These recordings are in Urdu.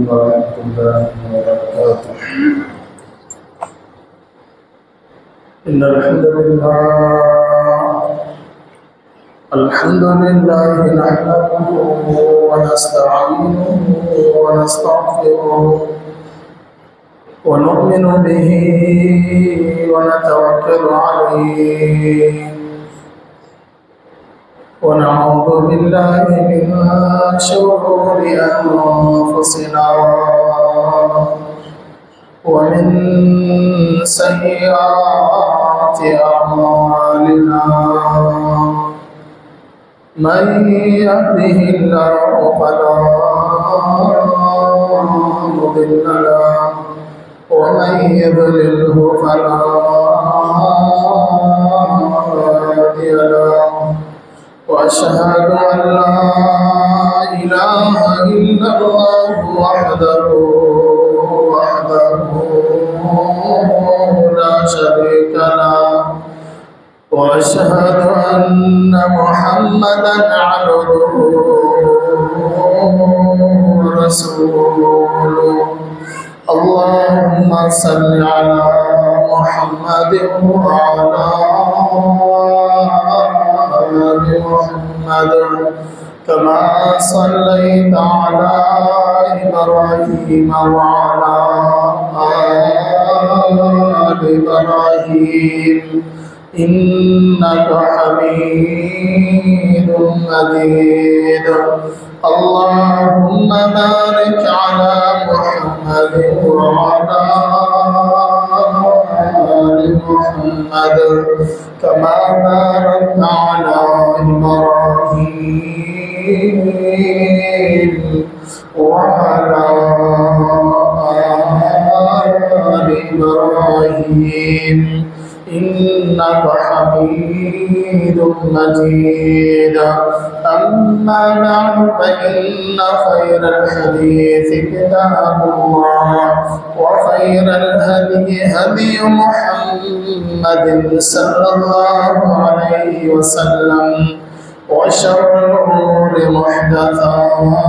ورحمة الله وبركاته. إن الحمد لله نحمده ونستعينه ونستغفره ونؤمن به ونتوكل عليه ونعوذ بالله من شرور أنفسنا ومن سيئات أعمالنا من يهده الله فلا مضل له ومن يضلله فلا هادي له وأشهد أن لا إله إلا الله وحده لا شريك له وأشهد أن محمدا عبده ورسوله. اللهم صل على محمد وعلى آل محمد كما صليت على إبراهيم وعلى آل إبراهيم إنك حميد مجيد. اللهم بارك على محمد وعلى آل محمد كما باركت على إبراهيم وعلى آل إبراهيم إنك حميد مجيد. أما بعد فإن خير الحديث كتاب الله وخير الهدي هدي محمد صلى الله عليه وسلم وشر الأمور محدثاتها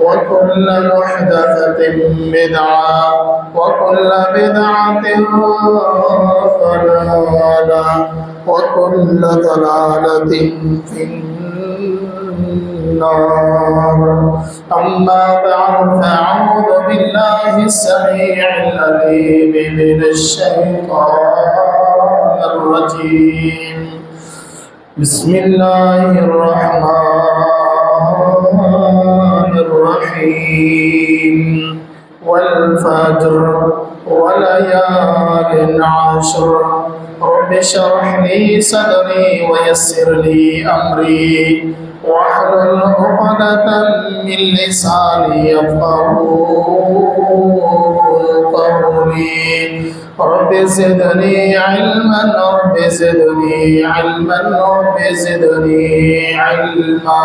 وكل محدثة بدعة وكل بدعة ضلالة وكل ضلالة في النار. أما بعد فأعوذ بالله السميع العليم من الشيطان الرجيم. بسم الله الرحمن الرحيم. والفجر وليال عشر رب اشرح لي صدري ويسر لي أمري واحلل عقدة من لساني يفقهوا قولي. رب زدني علما رب زدني علما رب زدني علما.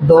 2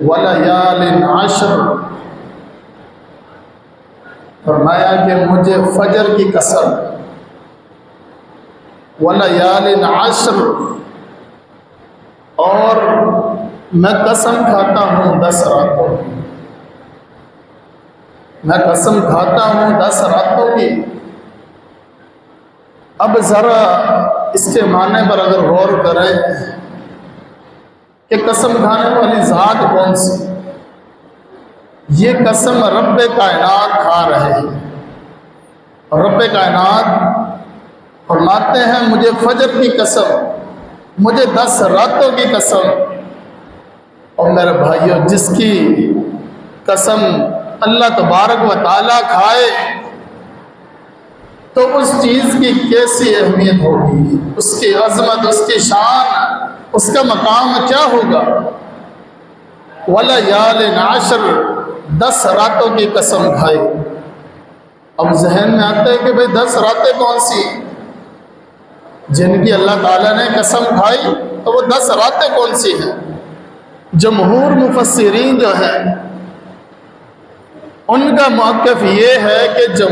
وَلَيَالٍ عَشْرٍ، فرمایا کہ مجھے فجر کی قسم، وَلَيَالٍ عَشْرٍ، اور میں قسم کھاتا ہوں 10 راتوں کی، میں قسم کھاتا ہوں 10 راتوں کی۔ اب ذرا اس کے معنی پر اگر غور کریں کہ قسم کھانے والی ذات کون سی؟ یہ قسم رب کائنات کھا رہے ہیں۔ رب کائنات فرماتے ہیں مجھے فجر کی قسم، مجھے 10 راتوں کی قسم۔ اور میرے بھائیوں، جس کی قسم اللہ تبارک و تعالیٰ کھائے تو اس چیز کی کیسی اہمیت ہوگی، اس کی عظمت، اس کی شان، اس کا مقام کیا ہوگا۔ وَلَيَالٍ عَشْرٍ، 10 راتوں کی قسم کھائی۔ اب ذہن میں آتا ہے کہ بھئی 10 راتیں کون سی جن کی اللہ تعالیٰ نے قسم کھائی، تو وہ 10 راتیں کون سی ہیں؟ جمہور مفسرین جو ہیں ان کا موقف یہ ہے کہ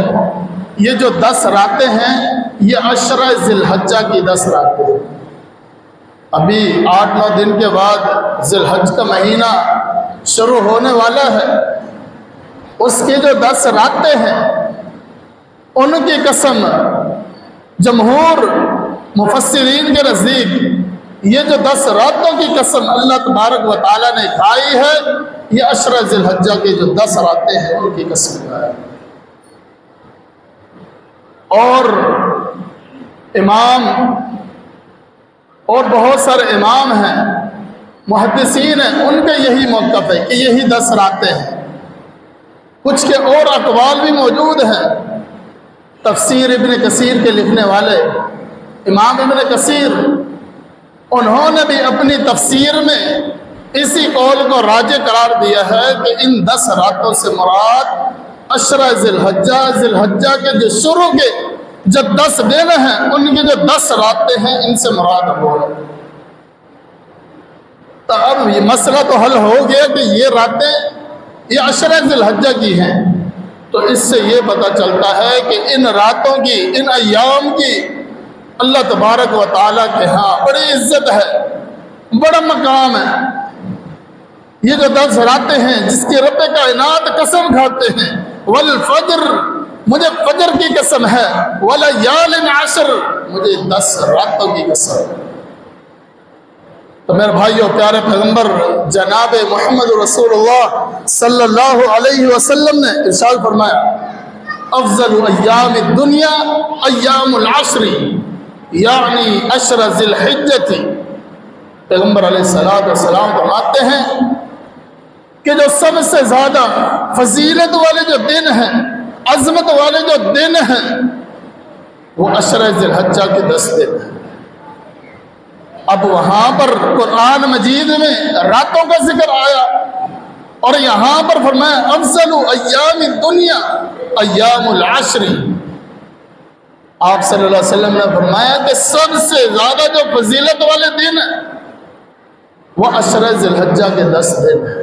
یہ جو 10 راتیں ہیں یہ عشرہ ذی الحجہ کی 10 راتیں ہیں۔ ابھی 8-9 دن کے بعد ذی الحج کا مہینہ شروع ہونے والا ہے، اس کی جو 10 راتیں ہیں ان کی قسم جمہور مفسرین کے نزدیک یہ جو 10 راتوں کی قسم اللہ تبارک و تعالیٰ نے کھائی ہے، یہ عشرہ ذی الحجہ کی جو 10 راتیں ہیں ان کی قسم ہے۔ اور امام اور بہت سارے امام ہیں، محدثین ہیں، ان کا یہی موقف ہے کہ یہی 10 راتیں ہیں۔ کچھ کے اور اقوال بھی موجود ہیں۔ تفسیر ابن کثیر کے لکھنے والے امام ابن کثیر، انہوں نے بھی اپنی تفسیر میں اسی قول کو راجح قرار دیا ہے کہ ان 10 راتوں سے مراد عشرہ ذی الحجہ کے جو شروع کے جو 10 دن ہیں ان کی جو 10 راتیں ہیں ان سے مراد ہو ہے۔ تو اب یہ مسئلہ تو حل ہو گیا کہ یہ راتیں یہ عشرہ ذی الحجہ کی ہیں، تو اس سے یہ پتہ چلتا ہے کہ ان راتوں کی، ان ایام کی اللہ تبارک و تعالیٰ کے ہاں بڑی عزت ہے، بڑا مقام ہے۔ یہ جو 10 راتیں ہیں جس کی رب کائنات قسم کھاتے ہیں، والفجر، مجھے فجر کی قسم ہے، وَلَيَالٍ عَشْرٍ، مجھے 10 راتوں کی قسم ہے۔ تو میرے بھائیو، پیارے پیغمبر جناب محمد رسول اللہ صلی اللہ علیہ وسلم نے ارشاد فرمایا، افضل ایام الدنیا ایام العشر، یعنی عشر ذی الحجہ۔ پیغمبر علیہ السلام فرماتے ہیں کہ جو سب سے زیادہ فضیلت والے جو دن ہیں، عظمت والے جو دن ہیں، وہ عشر ذی الحجہ کے 10 دن ہیں۔ اب وہاں پر قرآن مجید میں راتوں کا ذکر آیا اور یہاں پر فرمایا افضل ایام الدنیا ایام العشر۔ آپ صلی اللہ علیہ وسلم نے فرمایا کہ سب سے زیادہ جو فضیلت والے دن ہیں وہ عشرہ ذی الحجہ کے 10 دن ہیں۔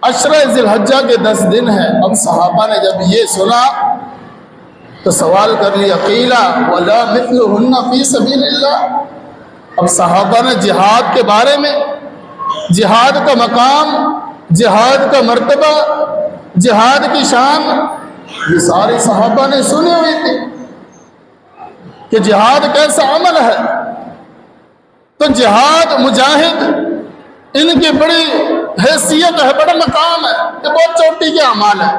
عشرہ ذی الحجہ کے 10 دن ہیں۔ اب صحابہ نے جب یہ سنا تو سوال کر لیا، قیلا ولا مثلہن فی سبیل اللہ۔ اب صحابہ نے جہاد کے بارے میں، جہاد کا مقام، جہاد کا مرتبہ، جہاد کی شان، یہ سارے صحابہ نے سنی ہوئی تھی کہ جہاد کیسا عمل ہے۔ تو جہاد، مجاہد، ان کی بڑی حیثیت ہے، بڑا مقام ہے، یہ بہت چوٹی کے اعمال ہے۔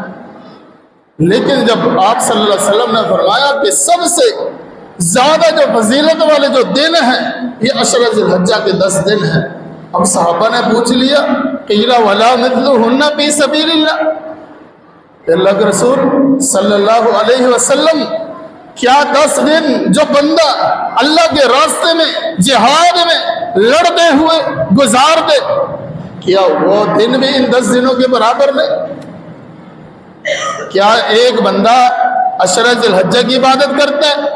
لیکن جب آپ صلی اللہ علیہ وسلم نے فرمایا کہ سب سے زیادہ جو فضیلت والے جو دن ہیں یہ عشرہ ذی الحجہ کے 10 دن ہیں، اب صحابہ نے پوچھ لیا، قیل ولا مثلہن فی سبیل اللہ، اللہ کے رسول صلی اللہ علیہ وسلم کیا 10 دن جو بندہ اللہ کے راستے میں جہاد میں لڑتے ہوئے گزار دے، کیا وہ دن بھی ان 10 دنوں کے برابر نہیں؟ کیا ایک بندہ عشرہ ذی الحجہ کی عبادت کرتا ہے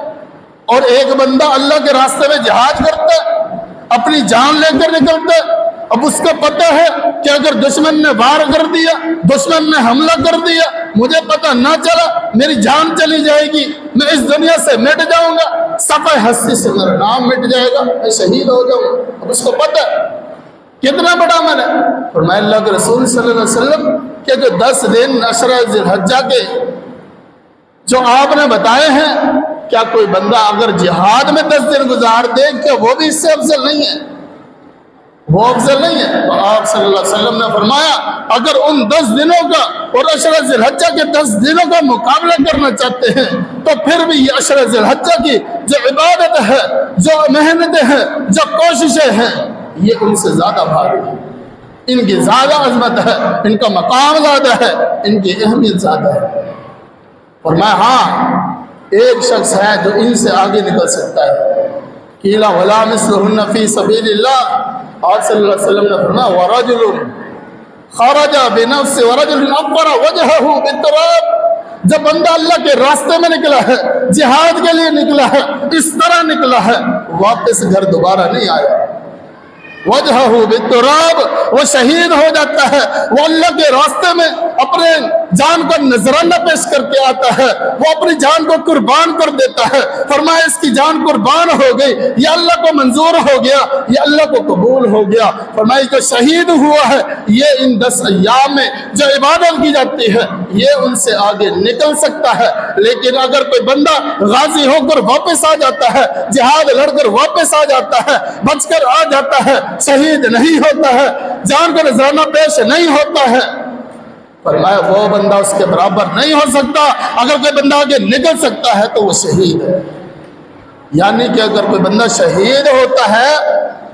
اور ایک بندہ اللہ کے راستے میں جہاد کرتا ہے، اپنی جان لے کر نکلتا ہے، اب اس کو پتہ ہے کہ اگر دشمن نے وار کر دیا، دشمن نے حملہ کر دیا، مجھے پتہ نہ چلا، میری جان چلی جائے گی، میں اس دنیا سے مٹ جاؤں گا، صفحہ ہستی سے میرا نام مٹ جائے گا، میں شہید ہو جاؤں گا۔ اب اس کو پتہ ہے کتنا بڑا عمل ہے۔ فرمایا اللہ کے رسول صلی اللہ علیہ وسلم کہ جو 10 دن عشرہ ذی الحجہ کے جو آپ نے بتائے ہیں، کیا کوئی بندہ اگر جہاد میں 10 دن گزار دے کہ وہ بھی اس سے افضل نہیں ہے؟ وہ افضل نہیں ہے۔ تو آپ صلی اللہ علیہ وسلم نے فرمایا اگر ان 10 دنوں کا اور عشرہ ذی الحجہ کے 10 دنوں کا مقابلہ کرنا چاہتے ہیں تو پھر بھی یہ عشرہ ذی الحجہ کی جو عبادت ہے، جو محنتیں ہیں، جو کوششیں ہیں، یہ ان سے زیادہ بھاری ہے، ان کی زیادہ عظمت ہے، ان کا مقام زیادہ ہے، ان کی اہمیت زیادہ ہے۔ فرمایا ہاں ایک شخص ہے جو ان سے آگے نکل سکتا ہے۔ قیل ولا مثلہن فی سبیل اللہ، آپ صلی اللہ علیہ وسلم نے فرمایا ورجل خرج بنفس ورجل عبر وجهه بالتراب، جب بندہ اللہ کے راستے میں نکلا ہے، جہاد کے لیے نکلا ہے، اس طرح نکلا ہے، واپس گھر دوبارہ نہیں آیا، وجہہ بالتراب، وہ شہید ہو جاتا ہے، وہ اللہ کے راستے میں اپنے جان کو نذرانہ پیش کر کے آتا ہے، وہ اپنی جان کو قربان کر دیتا ہے۔ فرمایا اس کی جان قربان ہو گئی، یہ اللہ کو منظور ہو گیا، یہ اللہ کو قبول ہو گیا۔ فرمایا جو شہید ہوا ہے یہ ان 10 ایام میں جو عبادت کی جاتی ہے یہ ان سے آگے نکل سکتا ہے۔ لیکن اگر کوئی بندہ غازی ہو کر واپس آ جاتا ہے، جہاد لڑ کر واپس آ جاتا ہے، بچ کر آ جاتا ہے، شہید نہیں ہوتا ہے، جان کو نذرانہ پیش نہیں ہوتا ہے، فرمایا وہ بندہ اس کے برابر نہیں ہو سکتا۔ اگر کوئی بندہ آگے نکل سکتا ہے تو وہ شہید ہے، یعنی کہ اگر کوئی بندہ شہید ہوتا ہے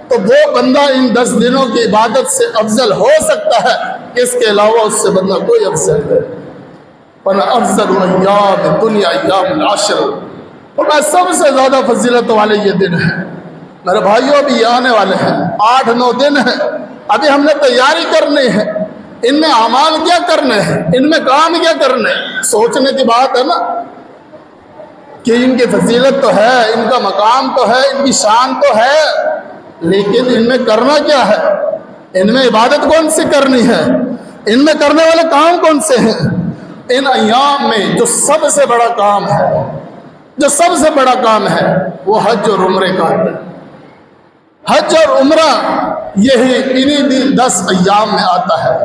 تو وہ بندہ ان 10 دنوں کی عبادت سے افضل ہو سکتا ہے، اس کے علاوہ اس سے بندہ کوئی افضل ہے۔ افضل ایام دنیا ایام العشر، اور سب سے زیادہ فضیلت والے یہ دن ہیں میرے بھائیوں، ابھی یہ آنے والے ہیں 8-9 دن ہیں، ابھی ہم نے تیاری کرنی ہے، ان میں اعمال کیا کرنے ہیں، ان میں کام کیا کرنے ہیں۔ سوچنے کی بات ہے نا کہ ان کی فضیلت تو ہے، ان کا مقام تو ہے، ان کی شان تو ہے، لیکن ان میں کرنا کیا ہے، ان میں عبادت کون سی کرنی ہے، ان میں کرنے والے کام کون سے ہیں۔ ان ایام میں جو سب سے بڑا کام ہے، جو سب سے بڑا کام ہے وہ حج اور عمرے کا ہے۔ حج اور عمرہ یہی انہی 10 ایام میں آتا ہے،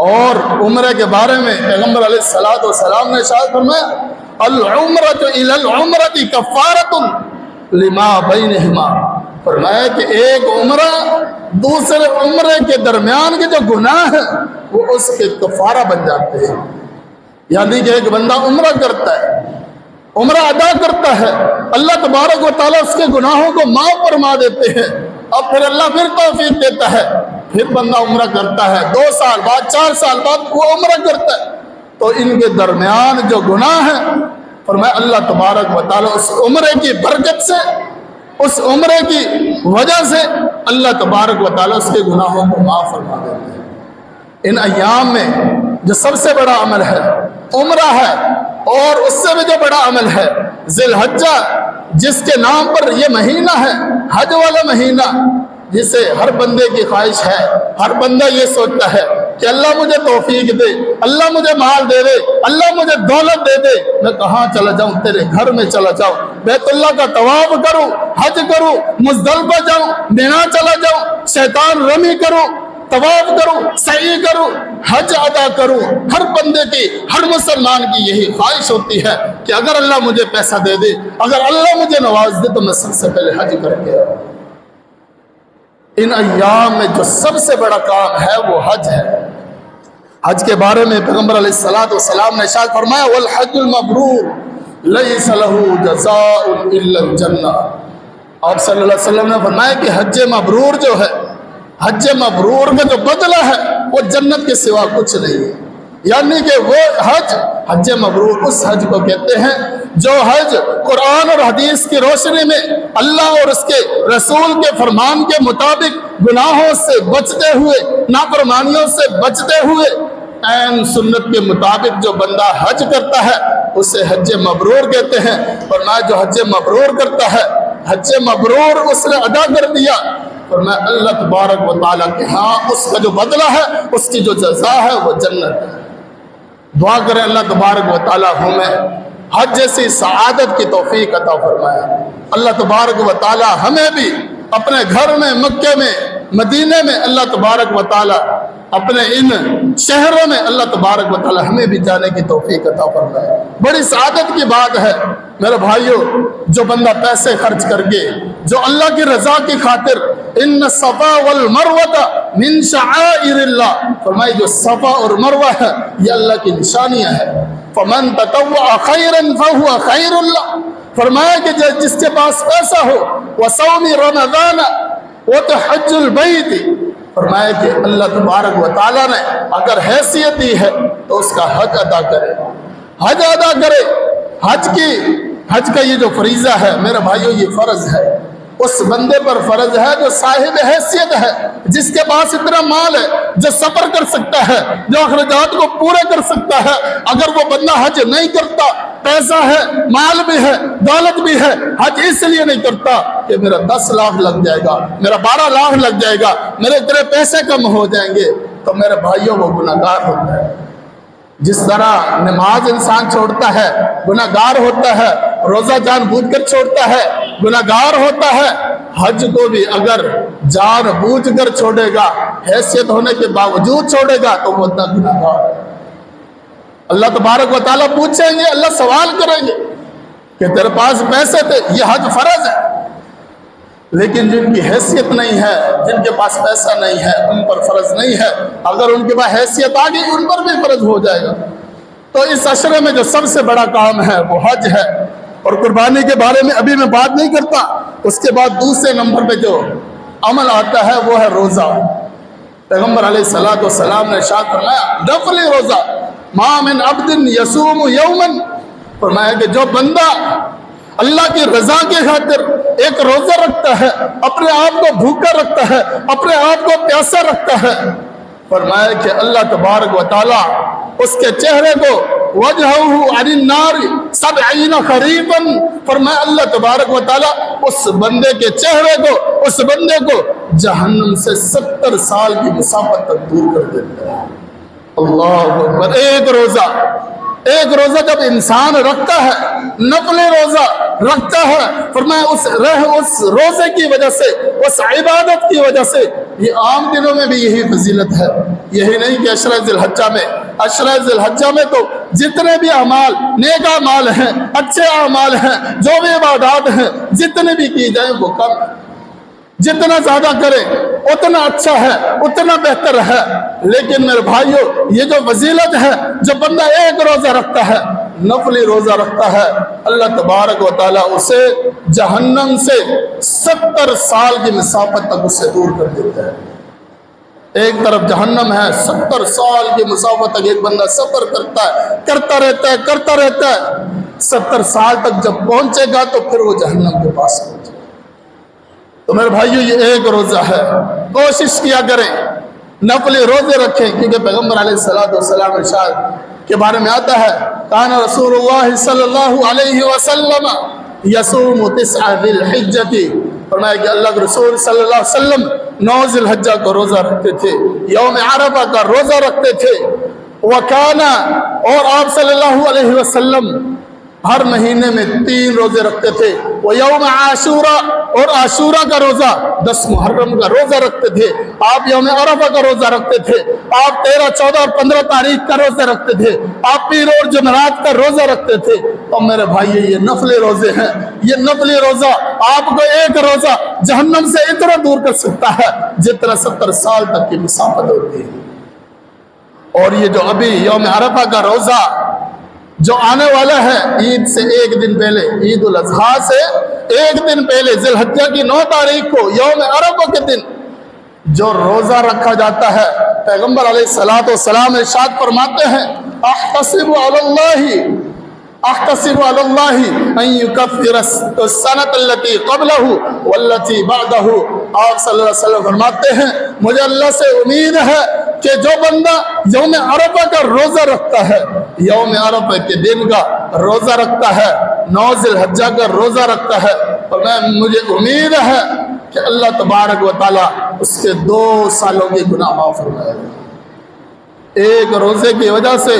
اور عمرے کے بارے میں پیغمبر علیہ السلام نے ارشاد فرمایا العمرۃ الی العمرۃ کفارۃ لما بینہما، فرمایا کہ ایک عمرہ دوسرے عمرے کے درمیان کے جو گناہ ہیں وہ اس کے کفارہ بن جاتے ہیں۔ یعنی کہ ایک بندہ عمرہ کرتا ہے، عمرہ ادا کرتا ہے، اللہ تبارک و تعالیٰ اس کے گناہوں کو معاف فرما دیتے ہیں، اور پھر اللہ پھر توفیق دیتا ہے، پھر بندہ عمرہ کرتا ہے، 2 سال بعد 4 سال بعد وہ عمرہ کرتا ہے، تو ان کے درمیان جو گناہ ہیں فرمایا اللہ تبارک و تعالیٰ اس عمرے کی برکت سے، اس عمرے کی وجہ سے اللہ تبارک و تعالیٰ اس کے گناہوں کو معاف فرما دیتے ہیں۔ ان ایام میں جو سب سے بڑا عمل ہے عمرہ ہے، اور اس سے بھی جو بڑا عمل ہے ذی الحجہ، جس کے نام پر یہ مہینہ ہے، حج والا مہینہ، جسے ہر بندے کی خواہش ہے، ہر بندہ یہ سوچتا ہے کہ اللہ مجھے توفیق دے، اللہ مجھے مال دے دے، اللہ مجھے دولت دے دے، میں کہاں چلا جاؤں، تیرے گھر میں چلا جاؤں، بیت اللہ کا طواف کروں، حج کروں، مزدلفہ جاؤں، مینا چلا جاؤں، شیطان رمی کروں، طواف کروں، سعی کروں، حج ادا کروں۔ ہر بندے کی، ہر مسلمان کی یہی خواہش ہوتی ہے کہ اگر اللہ مجھے پیسہ دے دے، اگر اللہ مجھے نواز دے تو میں سب سے پہلے حج کر کے آؤں۔ ان ایام میں جو سب سے بڑا کام ہے وہ حج ہے۔ حج کے بارے میں پیغمبر علیہ السلام نے ارشاد فرمایا والحج المبرور لیس له جزاء الا الجنہ، آپ صلی اللہ علیہ وسلم نے فرمایا کہ حج مبرور جو ہے، حج مبرور کا جو بدلہ ہے وہ جنت کے سوا کچھ نہیں ہے۔ یعنی کہ وہ حج مبرور اس حج کو کہتے ہیں جو حج قرآن اور حدیث کی روشنی میں اللہ اور اس کے رسول کے فرمان کے مطابق گناہوں سے بچتے ہوئے، نافرمانیوں سے بچتے ہوئے عین سنت کے مطابق جو بندہ حج کرتا ہے اسے حج مبرور کہتے ہیں۔ اور جو حج مبرور کرتا ہے، حج مبرور اس نے ادا کر دیا، فرمایا اللہ تبارک و تعالیٰ کہ ہاں اس کا جو بدلہ ہے، اس کی جو جزا ہے وہ جنت ہے۔ دعا کریں اللہ تبارک و تعالیٰ ہمیں حج جیسی سعادت کی توفیق عطا فرمائے۔ اللہ تبارک و تعالیٰ ہمیں بھی اپنے گھر میں، مکے میں، مدینے میں، اللہ تبارک و تعالیٰ اپنے ان شہروں میں اللہ تبارک و تعالیٰ ہمیں بھی جانے کی توفیق عطا فرمائے۔ بڑی سعادت کی بات ہے میرے بھائیوں، جو بندہ پیسے خرچ کر کے، جو اللہ کی رضا کی خاطر، ان الصفا والمروہ من شعائر اللہ، فرمائی جو صفا اور مروہ ہے یہ اللہ کی نشانیاں ہیں۔ فمن تطوع خیرا فهو خیر اللہ، فرمایا کہ جس کے پاس پیسہ ہو، وصوم رمضان وحج البیت، فرمایا کہ اللہ تبارک و تعالیٰ نے اگر حیثیت دی ہے تو اس کا حج ادا کرے، حج ادا کرے۔ حج کا یہ جو فریضہ ہے میرے بھائیوں، یہ فرض ہے اس بندے پر فرض ہے جو صاحب حیثیت ہے، جس کے پاس اتنا مال ہے، جو سفر کر سکتا ہے، جو اخراجات کو پورا کر سکتا ہے۔ اگر وہ بندہ حج نہیں کرتا، پیسہ ہے، مال بھی ہے، دولت بھی ہے، حج اس لیے نہیں کرتا کہ میرا 10 لاکھ لگ جائے گا، میرا 12 لاکھ لگ جائے گا، میرے اتنے پیسے کم ہو جائیں گے، تو میرے بھائیوں وہ گناہگار ہوتا ہے۔ جس طرح نماز انسان چھوڑتا ہے گناہگار ہوتا ہے، روزہ جان بوجھ کر چھوڑتا ہے گناہگار ہوتا ہے، حج کو بھی اگر جان بوجھ کر چھوڑے گا، حیثیت ہونے کے باوجود چھوڑے گا، تو وہ گناہگار ہے۔ اللہ تبارک و تعالیٰ پوچھیں گے، اللہ سوال کریں گے کہ تیرے پاس پیسے تھے، یہ حج فرض ہے، لیکن جن کی حیثیت نہیں ہے، جن کے پاس پیسہ نہیں ہے، ان پر فرض نہیں ہے۔ اگر ان کے پاس حیثیت آ گئی، ان پر بھی فرض ہو جائے گا۔ تو اس عشرے میں جو سب سے بڑا کام ہے وہ حج ہے، اور قربانی کے بارے میں ابھی میں بات نہیں کرتا۔ اس کے بعد دوسرے نمبر پہ جو عمل آتا ہے وہ ہے روزہ۔ پیغمبر علیہ السلام نے ارشاد فرمایا نفلی روزہ، ما من عبد یصوم یوما، فرمایا کہ جو بندہ اللہ کی رضا کی خاطر ایک روزہ رکھتا ہے، اپنے آپ کو بھوکا رکھتا ہے، اپنے آپ کو پیاسا رکھتا ہے، فرمایا کہ اللہ تبارک و تعالیٰ اس کے چہرے کو وجہہ عن النار 70 خریفا، فرمایا اللہ تبارک و تعالیٰ اس بندے کے چہرے کو، اس بندے کو جہنم سے 70 سال کی مسافت تک دور کر دیتا ہے۔ اللہ اکبر۔ ایک روزہ جب انسان رکھتا ہے، نفلی روزہ رکھتا ہے، فرمایا اس روزے کی وجہ سے، اس عبادت کی وجہ سے، یہ عام دنوں میں بھی یہی فضیلت ہے۔ یہی نہیں کہ عشرہ ذی الحجہ میں تو جتنے بھی اعمال، نیک اعمال ہیں، اچھے اعمال ہیں، جو بھی عبادات ہیں، جتنے بھی کی جائیں وہ کم ہیں۔ جتنا زیادہ کریں اتنا اچھا ہے، اتنا بہتر ہے۔ لیکن میرے بھائیوں، یہ جو فضیلت ہے، جو بندہ ایک روزہ رکھتا ہے، نفلی روزہ رکھتا ہے، اللہ تبارک و تعالیٰ اسے جہنم سے 70 سال کی مسافت تک اسے دور کر دیتا ہے۔ ایک طرف جہنم ہے، 70 سال کی مسافت تک ایک بندہ سفر کرتا رہتا ہے، 70 سال تک جب پہنچے گا تو پھر وہ جہنم کے پاس پہنچے۔ تو میرے بھائیو، یہ ایک روزہ ہے، کوشش کیا کریں نفلی روزے رکھیں، کیونکہ پیغمبر علیہ السلام ارشاد کے بارے میں آتا ہے کان رسول اللہ صلی اللہ علیہ وسلم یصوم 9 ذی الحجۃ، فرمایا کہ اللہ کے رسول صلی اللہ علیہ وسلم 9 ذی الحجہ کو روزہ رکھتے تھے، یوم عرفہ کا روزہ رکھتے تھے، وکانا، اور آپ صلی اللہ علیہ وسلم ہر مہینے میں 3 روزے رکھتے تھے، وہ یوم عاشورہ، اور عاشورہ کا روزہ 10 محرم کا روزہ رکھتے تھے، آپ یوم عرفہ کا روزہ رکھتے تھے، آپ 13، 14 اور 15 تاریخ کا روزہ رکھتے تھے، آپ پیر اور جمعرات کا روزہ رکھتے تھے۔ اور میرے بھائی، یہ نفلی روزے ہیں، یہ نفلی روزہ آپ کو ایک روزہ جہنم سے اتنا دور کر سکتا ہے جتنا 70 سال تک کی مسافت ہوتی ہے۔ اور یہ جو ابھی یوم عرفہ کا روزہ جو آنے والا ہے، عید سے ایک دن پہلے، عید الاضحیٰ سے ایک دن پہلے، ذی الحجہ کی 9 تاریخ کو یوم عرفہ کے دن جو روزہ رکھا جاتا ہے، پیغمبر علیہ السلام ارشاد فرماتے ہیں احتسب علی اللہ ان یکفر السنۃ التي قبلہ والتي بعدہ۔ آپ صلی اللہ علیہ وسلم فرماتے ہیں مجھے اللہ سے امید ہے کہ جو بندہ یوم عرفہ کا روزہ رکھتا ہے، یوم عرفہ کے دن کا روزہ رکھتا ہے، 9 ذی الحجہ کا روزہ رکھتا ہے، اور مجھے امید ہے کہ اللہ تبارک و تعالیٰ اس کے 2 سالوں کے گناہ معاف فرمائے گا۔ ایک روزے کی وجہ سے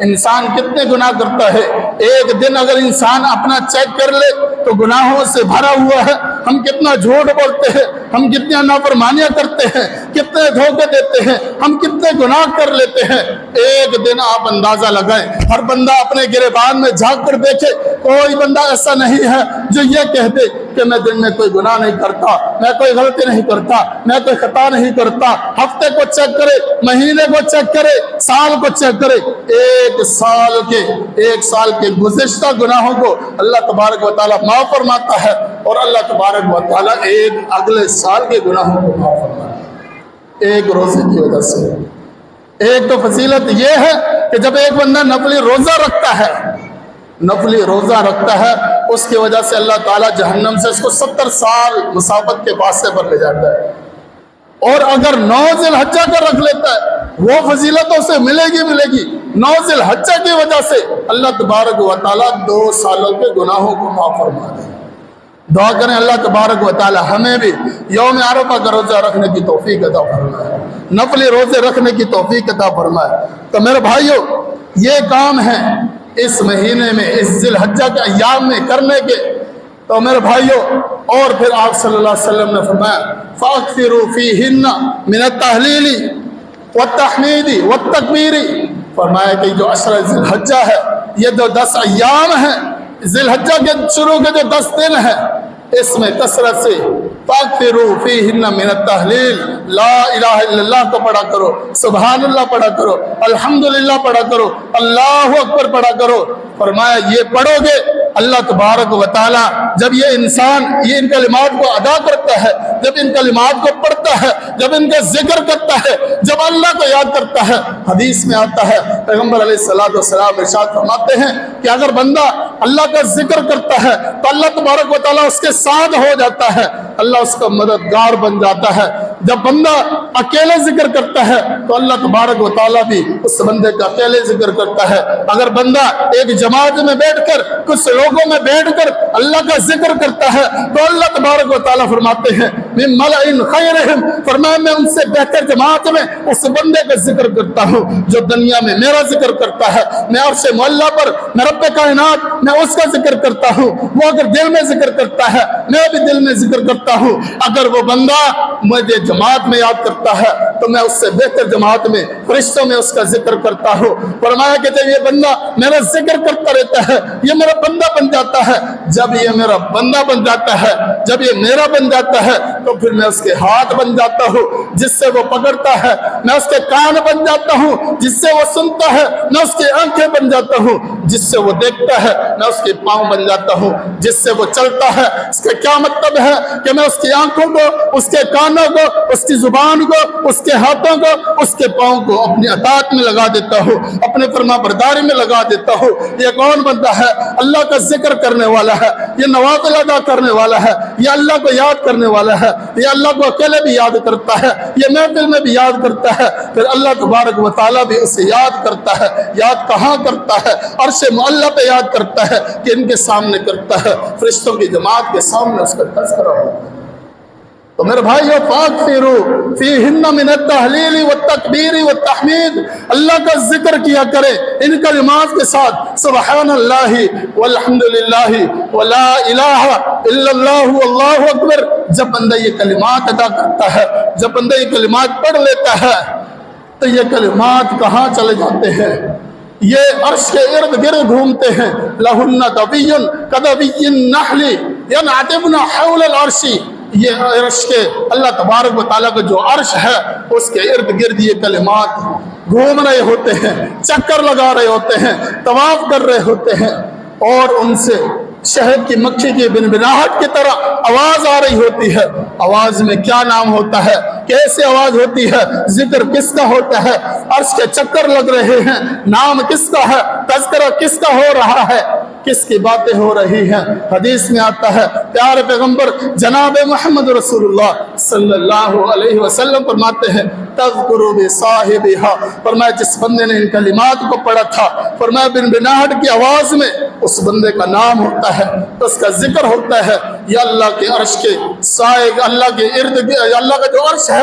انسان کتنے گناہ کرتا ہے۔ ایک دن اگر انسان اپنا چیک کر لے تو گناہوں سے بھرا ہوا ہے۔ ہم کتنا جھوٹ بولتے ہیں، ہم کتنا نافرمانیاں کرتے ہیں، کتنے دھوکے دیتے ہیں، ہم کتنے گناہ کر لیتے ہیں۔ ایک دن آپ اندازہ لگائیں، ہر بندہ اپنے گریبان میں جھانک کر دیکھے، کوئی بندہ ایسا نہیں ہے جو یہ کہہ دے کہ میں دن میں کوئی گناہ نہیں کرتا، میں کوئی غلطی نہیں کرتا، میں کوئی خطا نہیں کرتا۔ ہفتے کو چیک کرے، مہینے کو چیک کرے، سال کو چیک کرے، ایک سال کے گزشتہ گناہوں کو اللہ تبارک و تعالیٰ معاف فرماتا ہے، اور اللہ تبارک و تعالیٰ ایک اگلے سال کے گناہوں کو معاف فرماتا ہے ایک روزے کی وجہ سے۔ ایک تو فضیلت یہ ہے کہ جب ایک بندہ نفلی روزہ رکھتا ہے اس کی وجہ سے اللہ تعالیٰ جہنم سے اس کو 70 سال مسافت کے فاصلے پر لے جاتا ہے۔ اور اگر 9 ذی الحجہ کا رکھ لیتا ہے وہ فضیلت اسے ملے گی۔ 9 ذی الحجہ کی وجہ سے اللہ تبارک و تعالیٰ 2 سالوں کے گناہوں کو معاف فرما دے۔ دعا کریں اللہ تبارک و تعالیٰ ہمیں بھی یوم عرفہ کا روزہ رکھنے کی توفیق عطا فرمائے، نفلی روزے رکھنے کی توفیق عطا فرمائے۔ تو میرے بھائیو، یہ کام ہے اس مہینے میں، اس ذی الحجہ کے ایام میں کرنے کے۔ تو میرے بھائیو، اور پھر آپ صلی اللہ علیہ وسلم نے فرمایا فَأَكْثِرُوا فِيهِنَّ مِنَ التَّهْلِيلِ وَالتَّحْمِيدِ وَالتَّكْبِيرِ، فرمایا کہ جو عشرہ ذی الحجہ ہے، یہ جو 10 ایام ہیں، ذی الحجہ کے شروع کے جو 10 دن ہیں، اس میں کثرت سے فَأَكْثِرُوا فِيهِنَّ مِنَ التَّهْلِيلِ، لا الہ الا اللہ کو پڑھا کرو، سبحان اللہ پڑھا کرو، الحمدللہ پڑھا کرو، اللہ اکبر پڑھا کرو۔ فرمایا یہ پڑھو گے اللہ تبارک و تعالیٰ جب یہ انسان ان کلمات کو ادا کرتا ہے، جب ان کلمات کو پڑھتا ہے، جب ان کا ذکر کرتا ہے، جب اللہ کو یاد کرتا ہے، حدیث میں آتا ہے پیغمبر علیہ السلام ارشاد فرماتے ہیں کہ اگر بندہ اللہ کا ذکر کرتا ہے تو اللہ تبارک و تعالیٰ اس کے ساتھ ہو جاتا ہے، اللہ اس کا مددگار بن جاتا ہے۔ جب بندہ اکیلے ذکر کرتا ہے تو اللہ تبارک و تعالیٰ بھی اس بندے کا اکیلے ذکر کرتا ہے۔ اگر بندہ ایک جماعت میں بیٹھ کر، کچھ لوگوں میں بیٹھ کر اللہ کا ذکر کرتا ہے تو اللہ تبارک و تعالیٰ فرماتے ہیں من ملئ خیرہم، فرمایا میں ان سے بہتر جماعت میں اس بندے کا ذکر کرتا ہوں جو دنیا میں میرا ذکر کرتا ہے۔ میں عرش معلیٰ پر میں رب کائنات میں اس کا ذکر کرتا ہوں، وہ اگر دل میں ذکر کرتا ہے میں بھی دل میں ذکر کرتا ہوں۔ اگر وہ بندہ مجھے جماعت میں یاد کرتا ہے تو میں اس سے بہتر جماعت میں فرشتوں میں اس کا ذکر کرتا ہوں۔ فرمایا کہ جب یہ بندہ میرا ذکر کرتا رہتا ہے یہ میرا بندہ بن جاتا ہے، جب یہ میرا بندہ بن جاتا ہے، جب یہ میرا بن جاتا ہے تو پھر میں اس کے ہاتھ بن جاتا ہوں جس سے وہ پکڑتا ہے، میں اس کے کان بن جاتا ہوں جس سے وہ سنتا ہے، میں اس کی آنکھیں بن جاتا ہوں جس سے وہ دیکھتا ہے، میں اس کے پاؤں بن جاتا ہوں جس سے وہ چلتا ہے۔ اس کا کیا مطلب ہے کہ میں اس کی آنکھوں کو، اس کے کانوں کو، اس کی زبان کو، اس کے ہاتھوں کو، اس کے پاؤں کو اپنی اطاعت میں لگا دیتا ہوں، اپنے فرما برداری میں لگا دیتا ہوں۔ یہ کون بندہ ہے؟ اللہ کا ذکر کرنے والا ہے، یہ نوافل ادا کرنے والا ہے، یہ اللہ کو یاد کرنے والا ہے، یہ اللہ کو اکیلے بھی یاد کرتا ہے، یہ محفل میں بھی یاد کرتا ہے۔ پھر اللہ تبارک و تعالیٰ بھی اسے یاد کرتا ہے۔ یاد کہاں کرتا ہے؟ عرش معلیٰ پہ یاد کرتا ہے کہ ان کے سامنے کرتا ہے، فرشتوں کی جماعت کے سامنے اس کا تذکرہ ہوتا ہے۔ تو میرے بھائیو فَأَكْثِرُوا فِيهِنَّ مِنَ التَّهْلِيلِ وَالتَّكْبِيرِ وَالتَّحْمِيدِ، اللہ کا ذکر کیا کرے ان کلمات کے ساتھ، سبحان اللہ والحمد للہ ولا الہ الا اللہ واللہ اکبر۔ جب بندہ یہ کلمات ادا کرتا ہے، جب بندہ یہ کلمات پڑھ لیتا ہے تو یہ کلمات کہاں چلے جاتے ہیں؟ یہ عرش کے ارد گرد گھومتے ہیں۔ لَهُنَّ دَبِيٌّ كَدَبِيِّ النَّحْلِ يَنْعَتِبْنَ حَوْلَ الْعَرْشِ، یہ عرش کے اللہ تبارک و تعالیٰ کا جو عرش ہے اس کے ارد گرد یہ کلمات گھوم رہے ہوتے ہیں، چکر لگا رہے ہوتے ہیں، طواف کر رہے ہوتے ہیں، اور ان سے شہد کی مکھی کی بنبناہٹ کی طرح آواز آ رہی ہوتی ہے۔ آواز میں کیا نام ہوتا ہے، کیسے آواز ہوتی ہے، ذکر کس کا ہوتا ہے، عرش کے چکر لگ رہے ہیں، نام کس کا ہے، تذکرہ کس کا ہو رہا ہے، کس کی باتیں ہو رہی ہیں۔ حدیث میں آتا ہے پیارے پیغمبر جناب محمد رسول اللہ صلی اللہ علیہ وسلم فرماتے ہیں تذکروا بصاحبها، فرمایا جس بندے نے ان کلمات کو پڑھا تھا، فرمایا بنبناہٹ کی آواز میں اس بندے کا نام ہوتا ہے، اس کا ذکر ہوتا ہے۔ یا اللہ کے عرش کے سائے، اللہ کے ارد گرد، اللہ کا جو عرش ہے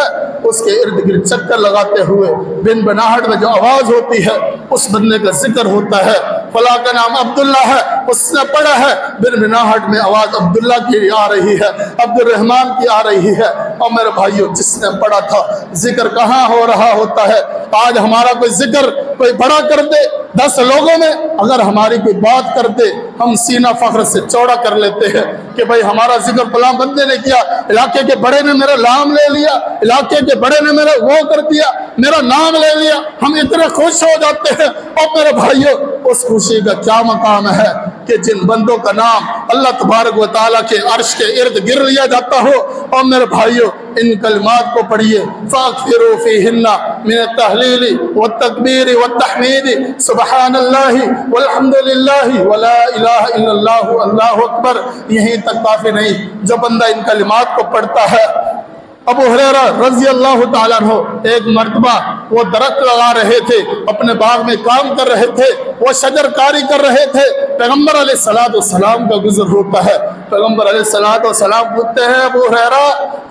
اس کے ارد گرد چکر لگاتے ہوئے بن بناہٹ میں جو آواز ہوتی ہے اس بندے کا ذکر ہوتا ہے۔ فلاں کا نام عبداللہ ہے، اس نے پڑھا ہے، بن بناہٹ میں آواز عبداللہ کی آ رہی ہے، عبد الرحمن کی آ رہی ہے۔ اور میرے بھائیو، جس نے پڑھا تھا ذکر کہاں ہو رہا ہوتا ہے؟ آج ہمارا کوئی ذکر کوئی بڑا کر دے 10 لوگوں میں، اگر ہماری کوئی بات کر دے ہم سینہ فخر سے چوڑا کر لیتے ہیں کہ بھائی ہمارا ذکر فلاں بندے نے کیا، علاقے کے بڑے نے میرا نام لے لیا، علاقے کے بڑے نے میرا وہ کر دیا، میرا نام لے لیا، ہم اتنے خوش ہو جاتے ہیں۔ اور میرے بھائیو، اس خوشی کا کیا مقام ہے کہ جن بندوں کا نام اللہ تبارک و تعالیٰ کے عرش کے ارد گر لیا جاتا ہو۔ اور میرے بھائیو، ان کلمات کو پڑھیے، فَأَكْثِرُوا فِيهِنَّ مِنَ التَّهْلِيلِ وَالتَّكْبِيرِ وَالتَّحْمِيدِ سُبْحَانَ اللَّهِ وَالْحَمْدُ لِلَّهِ وَلَا إِلَهَ إِلَّا اللَّهُ اللَّهُ أَكْبَرُ، یہیں تک کافی نہیں، جو بندہ ان کلمات کو پڑھتا ہے۔ ابو ہریرہ رضی اللہ تعالیٰ عنہ ایک مرتبہ وہ درخت لگا رہے تھے، اپنے باغ میں کام کر رہے تھے، وہ شجر کاری کر رہے تھے، پیغمبر علیہ السلام کا گزر ہوتا ہے۔ پیغمبر علیہ السلام پوچھتے ہیں ابو ہریرہ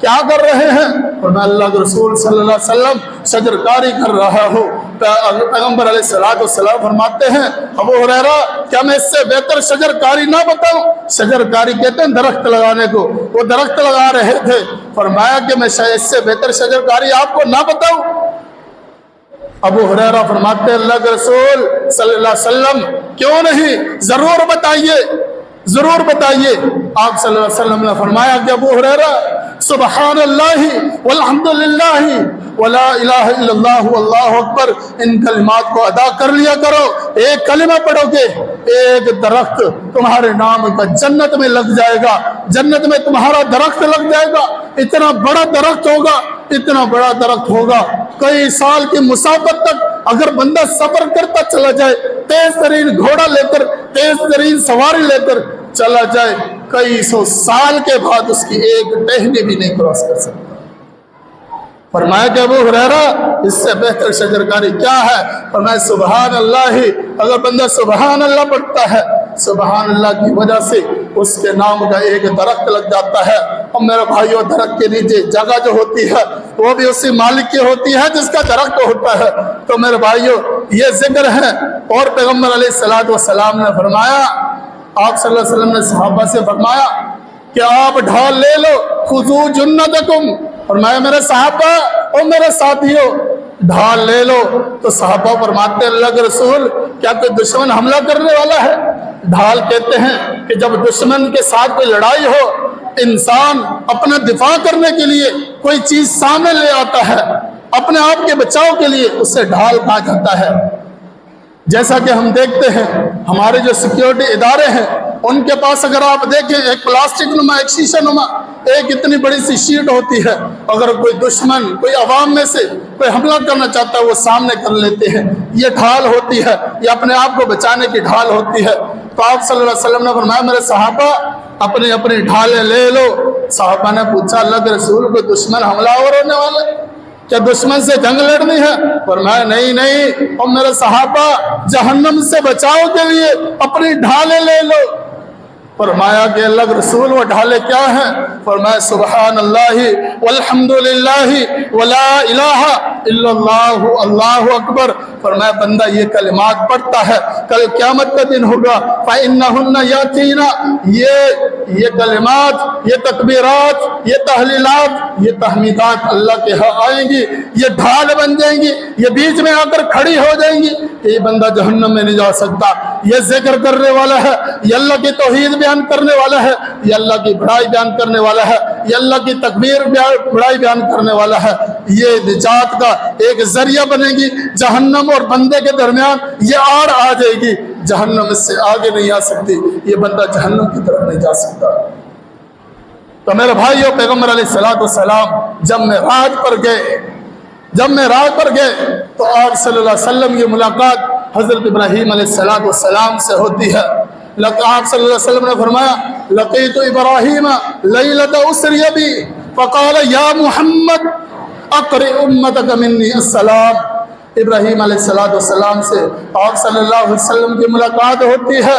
کیا کر رہے ہیں؟ اور میں اللہ کے رسول صلی اللہ علیہ وسلم شجر کاری کر رہا ہوں۔ پیغمبر علیہ السلام فرماتے ہیں ابو ہریرہ کیا میں اس سے بہتر شجر کاری نہ بتاؤں؟ شجر کاری کہتے ہیں درخت لگانے کو، وہ درخت لگا رہے تھے، فرمایا کہ میں اس سے بہتر شجر کاری آپ کو نہ بتاؤں؟ ابو ہریرہ فرماتے ہیں اللہ کے رسول صلی اللہ علیہ وسلم کیوں نہیں، ضرور بتائیے، ضرور بتائیے۔ آپ صلی اللہ علیہ وسلم نے فرمایا کہ ابو ہریرہ سبحان اللہ والحمد للہ ولا الہ الا اللہ واللہ اکبر، ان کلمات کو ادا کر لیا کرو۔ ایک کلمہ پڑھو گے ایک درخت تمہارے نام کا جنت میں لگ جائے گا، جنت میں تمہارا درخت لگ جائے گا۔ اتنا بڑا درخت ہوگا، اتنا بڑا درخت ہوگا، کئی سال کی مسافت تک اگر بندہ سفر کرتا چلا جائے، تیز ترین گھوڑا لے کر، تیز ترین سواری لے کر چلا جائے، کئی 100 سال کے بعد اس کی ایک ٹہنی بھی نہیں کراس کر سکتا۔ فرمایا کہ ابو ہریرہ اس سے بہتر شجرکاری کیا ہے؟ فرمایا سبحان اللہ، اگر بندہ سبحان اللہ پڑھتا ہے، سبحان اللہ کی وجہ سے اس کے نام کا ایک درخت لگ جاتا ہے۔ اور میرے بھائیو، درخت کے نیچے جگہ جو ہوتی ہے وہ بھی اسی مالک کی ہوتی ہے جس کا درخت ہوتا ہے۔ تو میرے بھائیو، یہ ذکر ہے۔ اور پیغمبر علیہ السلام نے فرمایا، آپ صلی اللہ علیہ وسلم نے صحابہ سے فرمایا کہ آپ ڈھال لے لو، خذو جنتکم، فرمایا میرے صحابہ اور میرے ساتھیوں ڈھال لے لو۔ تو صحابہ فرماتے ہیں اللہ کے رسول کیا کوئی دشمن حملہ کرنے والا ہے؟ ڈھال کہتے ہیں کہ جب دشمن کے ساتھ کوئی لڑائی ہو، انسان اپنا دفاع کرنے کے لیے کوئی چیز سامنے لے آتا ہے، اپنے آپ کے بچاؤ کے لیے، اسے ڈھال کہا جاتا ہے۔ جیسا کہ ہم دیکھتے ہیں ہمارے جو سیکیورٹی ادارے ہیں ان کے پاس اگر آپ دیکھیں ایک پلاسٹک نما، ایک شیشہ نما، ایک اتنی بڑی سی شیٹ ہوتی ہے، اگر کوئی دشمن کوئی عوام میں سے کوئی حملہ کرنا چاہتا ہے وہ سامنے کر لیتے ہیں، یہ ڈھال ہوتی ہے، یہ اپنے آپ کو بچانے کی ڈھال ہوتی ہے۔ تو آپ صلی اللہ علیہ وسلم نے فرمایا میرے صحابہ اپنی اپنی ڈھالیں لے لو۔ صحابہ نے پوچھا اللہ کے رسول کو دشمن حملہ آور ہونے والے، کیا دشمن سے جنگ لڑنی ہے؟ فرمایا نہیں، اور میرے صحابہ جہنم سے بچاؤ کے لیے اپنی ڈھالیں لے لو۔ فرمایا کہ اللہ کے رسول وہ ڈھالیں کیا ہیں؟ فرمایا سبحان اللہ والحمد للہ ولا الہ الا اللہ اللہ اکبر۔ فرمایا بندہ یہ کلمات پڑھتا ہے، کل قیامت کا دن ہوگا، فإنہن یاتینا، یہ کلمات، یہ تکبیرات، یہ تحلیلات، یہ تحمیدات اللہ کے ہاں آئیں گی، یہ ڈھال بن جائیں گی، یہ بیچ میں آ کر کھڑی ہو جائیں گی کہ یہ بندہ جہنم میں نہیں جا سکتا۔ یہ ذکر کرنے والا ہے، یہ اللہ کی توحید بیان کرنے والا ہے، یہ اللہ کی بڑائی بیان کرنے والا ہے، یہ اللہ کی تکبیر بڑائی بیان کرنے والا ہے، یہ نجات کا ایک ذریعہ بنے گی۔ جہنم اور بندے کے درمیان یہ آڑ آ جائے گی، جہنم اس سے آگے نہیں آ سکتی، یہ بندہ جہنم کی طرف نہیں جا سکتا۔ تو میرے بھائیو، پیغمبر علیہ السلام جب معراج پر گئے تو آپ صلی اللہ علیہ وسلم کی ملاقات حضرت ابراہیم علیہ السلام سے ہوتی ہے۔ آپ صلی اللہ علیہ وسلم نے فرمایا لقیت ابراہیم لیلۃ اسری بی فقال یا محمد اقرئ امتک منی السلام۔ ابراہیم علیہ السلام سے آپ صلی اللہ علیہ وسلم کی ملاقات ہوتی ہے۔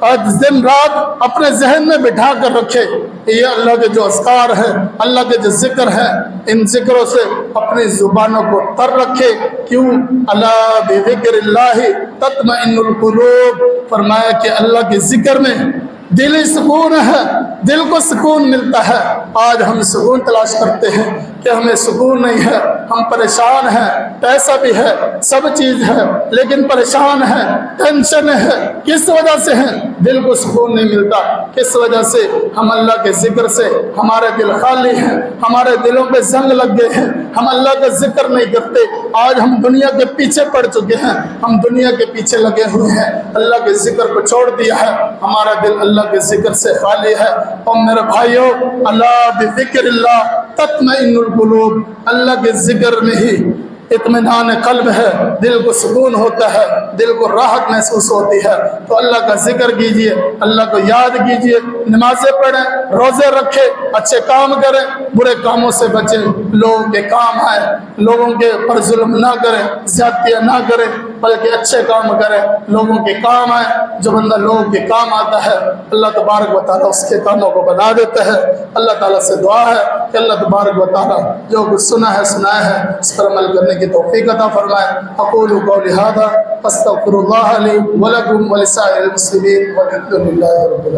اور دن رات اپنے ذہن میں بٹھا کر رکھے کہ یہ اللہ کے جو اذکار ہیں، اللہ کے جو ذکر ہیں، ان ذکروں سے اپنی زبانوں کو تر رکھے۔ کیوں؟ الا بذکر اللہ تطمئن القلوب، فرمایا کہ اللہ کے ذکر میں دلی سکون ہے، دل کو سکون ملتا ہے۔ آج ہم سکون تلاش کرتے ہیں کہ ہمیں سکون نہیں ہے، ہم پریشان ہیں، پیسہ بھی ہے، سب چیز ہے، لیکن پریشان ہیں، ٹینشن ہے۔ کس وجہ سے ہے؟ دل کو سکون نہیں ملتا۔ کس وجہ سے؟ ہم اللہ کے ذکر سے ہمارے دل خالی ہیں، ہمارے دلوں پہ زنگ لگ گئے ہیں، ہم اللہ کا ذکر نہیں کرتے۔ آج ہم دنیا کے پیچھے پڑ چکے ہیں، ہم دنیا کے پیچھے لگے ہوئے ہیں، اللہ کے ذکر کو چھوڑ دیا ہے، ہمارا دل اللہ کے ذکر سے خالی ہے۔ اور میرے بھائیوں، اللہ بذکر اللہ تطمئن القلوب، اللہ کے ذکر میں ہی اطمینان قلب ہے، دل کو سکون ہوتا ہے، دل کو راحت محسوس ہوتی ہے۔ تو اللہ کا ذکر کیجئے، اللہ کو یاد کیجئے، نمازیں پڑھیں، روزے رکھیں، اچھے کام کریں، برے کاموں سے بچیں، لوگوں کے کام آئیں، لوگوں کے پر ظلم نہ کریں، زیادتیاں نہ کریں، بلکہ اچھے کام کریں، لوگوں کے کام آئیں۔ جو بندہ لوگوں کے کام آتا ہے، اللہ تبارک و تعالیٰ اس کے کاموں کو بنا دیتا ہے۔ اللہ تعالیٰ سے دعا ہے کہ اللہ تبارک و تعالیٰ جو کچھ سنا ہے سنایا ہے اس پر عمل کرنے کی توفیق عطا فرمائے۔ اقول قولی ھذا استغفر اللہ لی ولکم ولسائر المسلمین والحمد للہ رب العالمین۔